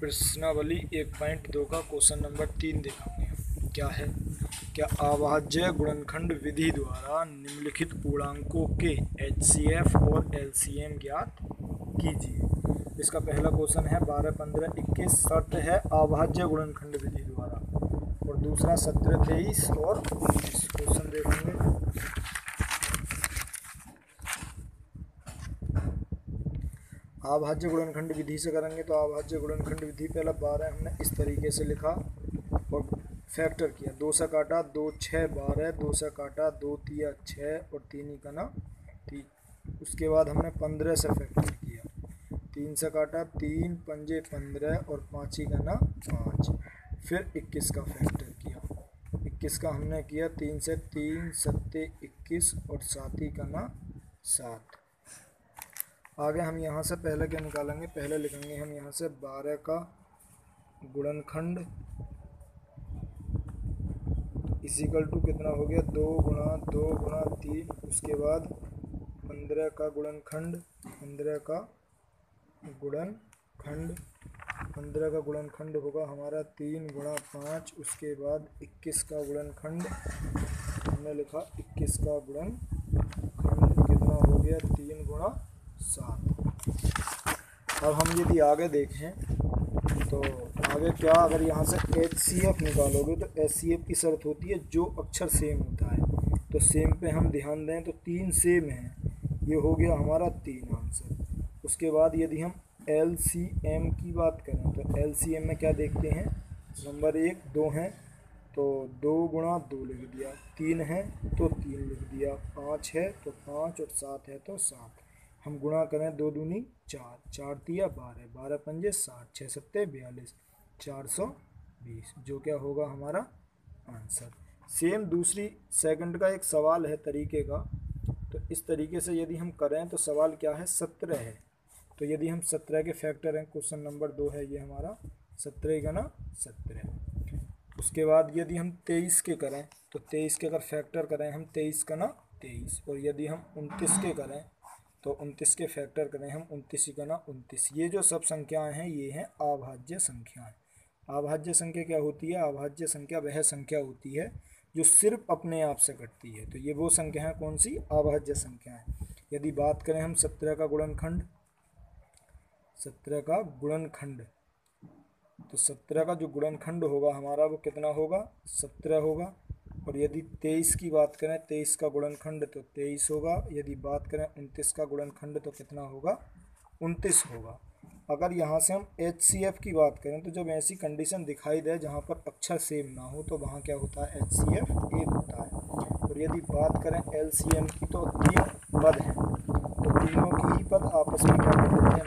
प्रश्नावली 1.2 का question number 3 देखेंगे। क्या है? क्या अभाज्य गुणनखंड विधि द्वारा निम्नलिखित पूर्णांकों के HCF और LCM ज्ञात कीजिए। इसका पहला क्वेश्चन है 12, 15, 21। शर्त है अभाज्य गुणनखंड विधि द्वारा, और दूसरा 17, 23 और 19। क्वेश्चन देखेंगे। अभाज्य गुणनखंड विधि से करेंगे तो अभाज्य गुणनखंड विधि पहला 12 हमने इस तरीके से लिखा और फैक्टर किया। 2 से काटा 2, 6, 12, 2 से काटा 2 तिया 6 और 3 का ना 3। उसके बाद हमने 15 से फैक्टर किया। 3 से काटा 3 पंजे 15 और 5 का ना 5। फिर 21 का फैक्टर किया। 21 का हमने किया 3 से 3 सत्ते 21 और 7 का ना 7। आगे हम यहाँ से पहले क्या निकालेंगे? पहले लिखेंगे हम यहाँ से 12 का गुणनखंड इक्वल टू कितना हो गया? 2 गुणा 2 गुणा 3। उसके बाद 15 का गुणनखंड 15 का गुणनखंड होगा हमारा 3 गुणा 5। उसके बाद 21 का गुणनखंड हमने लिखा 21 का गुणनखंड कितना हो गया? 3 गुणा 7। अब हम यदि आगे देखें तो आगे क्या, अगर यहाँ से HCF निकालोगे तो HCF की शर्त होती है जो अक्षर सेम होता है। तो सेम पे हम ध्यान दें तो 3 सेम है, ये हो गया हमारा 3 आंसर। उसके बाद यदि हम LCM की बात करें तो LCM में क्या देखते हैं? नंबर 1 2 हैं तो 2 गुणा 2 लिख दिया, 3 है तो 3 लिख दिया, 5 है तो 5 और 7 है तो 7। हम गुणा करें 2 दूनी 4, 4 तिया 12, 12 पंजे 60, 6 सत्ते 42, 420, जो क्या होगा हमारा आंसर। सेम दूसरी सेकंड का एक सवाल है तरीके का। तो इस तरीके से यदि हम करें तो सवाल क्या है? 17 है। तो यदि हम 17 के फैक्टर हैं, क्वेश्चन नंबर 2 है ये हमारा 17 का ना 17। उसके बाद यदि हम 23 के करें तो 23 के अगर फैक्टर करें हम 23 का ना 23। और यदि हम 29 के करें तो 29 के फैक्टर करें हम 29 का ना 29। ये जो सब संख्याएं हैं ये हैं अभाज्य संख्याएं। अभाज्य संख्या क्या होती है? अभाज्य संख्या वह संख्या होती है जो सिर्फ अपने आप से कटती है। तो ये वो संख्या है कौन सी? अभाज्य संख्याएं। यदि बात करें हम 17 का गुणनखंड, 17 का गुणनखंड, तो 17 का जो गुणनखंड होगा हमारा वो कितना होगा? 17 होगा। और यदि 23 की बात करें, 23 का गुणनखंड तो 23 होगा। यदि बात करें 29 का गुणनखंड तो कितना होगा? 29 होगा। अगर यहाँ से हम HCF की बात करें तो जब ऐसी कंडीशन दिखाई दे जहाँ पर अक्षर सेम ना हो तो वहाँ क्या होता है? HCF 1 होता है। और यदि बात करें LCM की तो 3 पद हैं, तो तीनों की ही पद आपस में क्या कर देते हैं?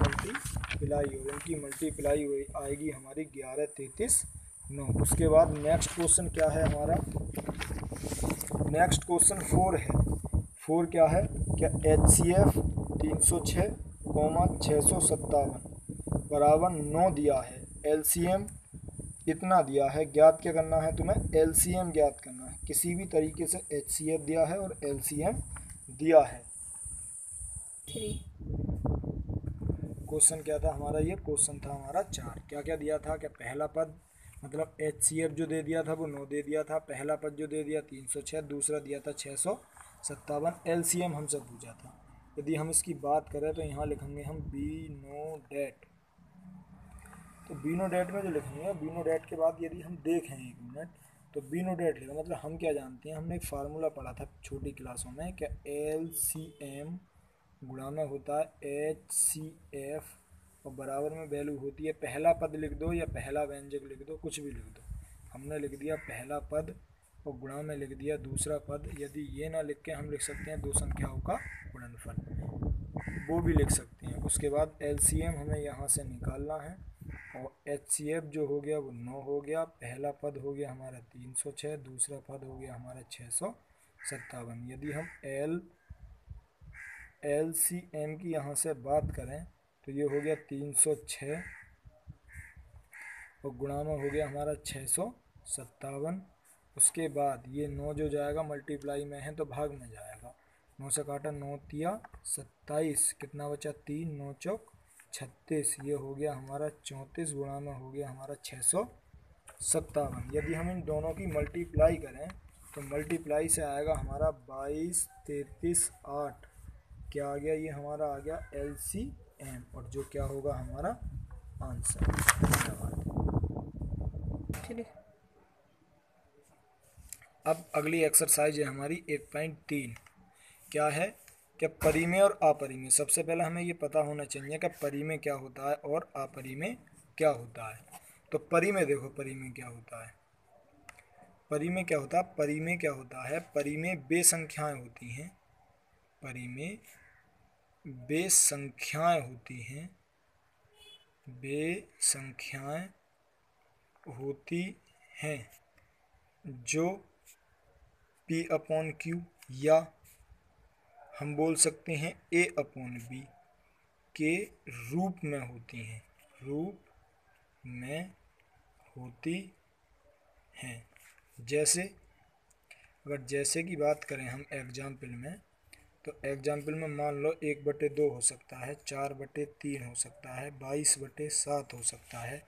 मल्टीप्लाई हो, उनकी मल्टीप्लाई आएगी हमारी 11, 33, 9। उसके बाद नेक्स्ट क्वेश्चन क्या है हमारा? नेक्स्ट क्वेश्चन 4 है। 4 क्या है? क्या HCF 306, 657 बराबर 9 दिया है। LCM इतना दिया है, ज्ञात क्या करना है तुम्हें? LCM ज्ञात करना है। किसी भी तरीके से HCF दिया है और LCM दिया है। क्वेश्चन क्या था हमारा? ये क्वेश्चन था हमारा 4। क्या क्या दिया था? क्या पहला पद मतलब HCF जो दे दिया था वो 9 दे दिया था। पहला पद जो दे दिया 306, दूसरा दिया था 657। LCM हमसे पूछा था। यदि हम इसकी बात करें तो यहाँ लिखेंगे हम BNODAT। तो BNODAT में जो लिखेंगे, BNODAT के बाद यदि हम देखें 1 मिनट तो BNODAT लिखा मतलब हम क्या जानते हैं? हमने एक फार्मूला पढ़ा था छोटी क्लासों में, क्या LCM गुणा में होता है HCF और बराबर में वैल्यू होती है, पहला पद लिख दो या पहला व्यंजक लिख दो, कुछ भी लिख दो। हमने लिख दिया पहला पद और गुणा में लिख दिया दूसरा पद। यदि ये ना लिख के हम लिख सकते हैं दो संख्याओं का गुणनफल, वो भी लिख सकते हैं। उसके बाद LCM हमें यहाँ से निकालना है और HCF जो हो गया वो 9 हो गया। पहला पद हो गया हमारा 306, दूसरा पद हो गया हमारा 657। यदि हम LCM की यहाँ से बात करें तो ये हो गया 306 और गुणा में हो गया हमारा 657। उसके बाद ये 9 जो जाएगा मल्टीप्लाई में है तो भाग में जाएगा। 9 से काटा 9 तिया 27, कितना बचा? 3, 9 चौक 36, ये हो गया हमारा 34 गुणा में हो गया हमारा 657। यदि हम इन दोनों की मल्टीप्लाई करें तो मल्टीप्लाई से आएगा हमारा 22, 33, 8, क्या आ गया, ये हमारा आ गया LCM, और जो क्या होगा हमारा आंसर। ठीक है। अब अगली एक्सरसाइज है हमारी 1.3। क्या है, क्या परिमेय और अपरिमेय। सबसे पहले हमें ये पता होना चाहिए कि परिमेय क्या होता है और अपरिमेय क्या होता है। तो परिमेय देखो, परिमेय क्या होता है, परिमेय क्या होता है, परिमेय क्या होता है, परिमेय बेसंख्याएं होती हैं, परिमेय बेसंख्याएं होती हैं, बेसंख्याएं होती हैं जो P/Q या हम बोल सकते हैं A/B के रूप में होती हैं, रूप में होती हैं। जैसे अगर जैसे की बात करें हम एग्जाम्पल में, तो एग्जाम्पल में मान लो 1/2 हो सकता है, 4/3 हो सकता है, 22/7 हो सकता है,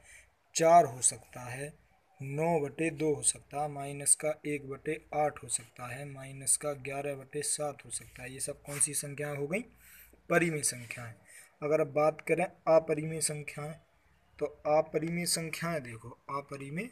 4 हो सकता है, 9/2 हो सकता है, माइनस का 1/8 हो सकता है, माइनस का 11/7 हो सकता है। ये सब कौन सी संख्याएं हो गई, परिमेय संख्याएं। अगर अब बात करें अपरिमेय संख्याएं, तो अपरिमेय संख्याएं देखो, अपरिमेय